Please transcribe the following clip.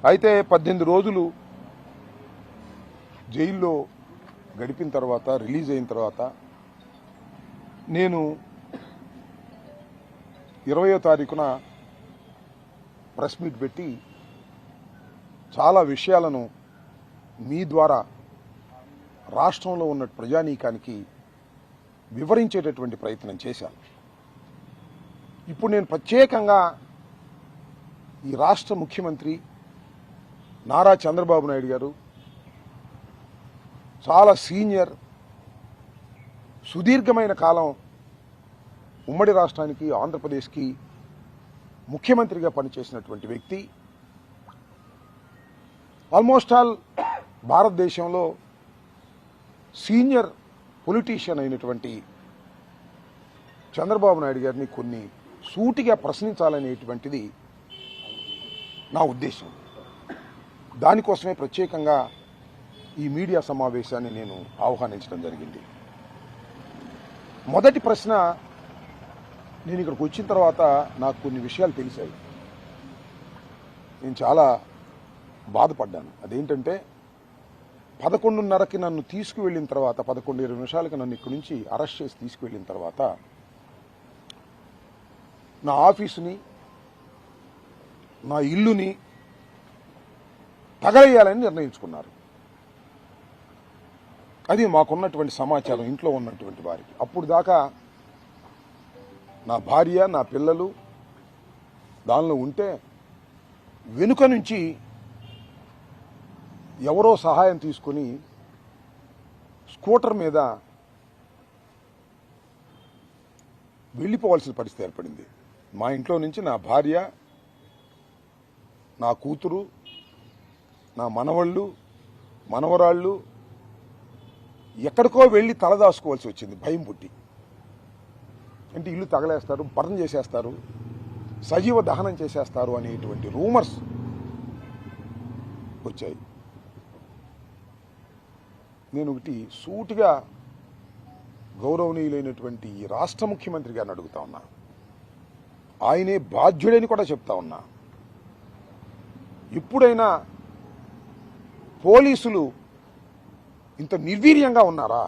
అయితే 18 రోజులు జైల్లో గడిపిన తర్వాత రిలీజ్ అయిన తర్వాత నేను 20వ తారీఖున ప్రెస్ మీట్ పెట్టి చాలా విషయాలను మీ ద్వారా రాష్ట్రంలో ఉన్న ప్రజానీకానికి వివరించేటటువంటి ప్రయత్నం చేశాను. ఇప్పుడు నేను ప్రత్యేకంగా ఈ రాష్ట్ర ముఖ్యమంత్రి నారా చంద్రబాబు నాయుడు గారు చాలా సీనియర్, సుదీర్ఘమైన కాలం ఉమ్మడి రాష్ట్రానికి ఆంధ్రప్రదేశ్కి ముఖ్యమంత్రిగా పనిచేసినటువంటి వ్యక్తి, ఆల్మోస్ట్ ఆల్ భారతదేశంలో సీనియర్ పొలిటీషియన్ అయినటువంటి చంద్రబాబు నాయుడు గారిని కొన్ని సూటిగా ప్రశ్నించాలనేటువంటిది నా ఉద్దేశం. దానికోసమే ప్రత్యేకంగా ఈ మీడియా సమావేశాన్ని నేను ఆహ్వానించడం జరిగింది. మొదటి ప్రశ్న, నేను ఇక్కడికి వచ్చిన తర్వాత నాకు కొన్ని విషయాలు తెలిసాయి. నేను చాలా బాధపడ్డాను. అదేంటంటే 11:30కి నన్ను తీసుకువెళ్ళిన తర్వాత 11:20 నిమిషాలకి నన్ను ఇక్కడి నుంచి అరెస్ట్ చేసి తీసుకువెళ్ళిన తర్వాత నా ఆఫీసుని, నా ఇల్లుని తగలేయాలని నిర్ణయించుకున్నారు. అది మాకున్నటువంటి సమాచారం ఇంట్లో ఉన్నటువంటి వారికి. అప్పుడు దాకా నా భార్య, నా పిల్లలు దానిలో ఉంటే వెనుక నుంచి ఎవరో సహాయం తీసుకుని స్కూటర్ మీద వెళ్ళిపోవాల్సిన పరిస్థితి ఏర్పడింది. మా ఇంట్లో నుంచి నా భార్య, నా కూతురు, నా మనవళ్ళు, మనవరాళ్ళు ఎక్కడికో వెళ్ళి తలదాసుకోవాల్సి వచ్చింది భయం పుట్టి. అంటే ఇల్లు తగలేస్తారు, బర్న్ చేసేస్తారు, సజీవ దహనం చేసేస్తారు అనేటువంటి రూమర్స్ వచ్చాయి. నేను ఒకటి సూటిగా గౌరవనీయులైనటువంటి ఈ రాష్ట్ర ముఖ్యమంత్రి గారిని అడుగుతా ఉన్నా, ఆయనే బాధ్యుడని కూడా చెప్తా ఉన్నా, ఎప్పుడైనా పోలీసులు ఇంత నిర్వీర్యంగా ఉన్నారా?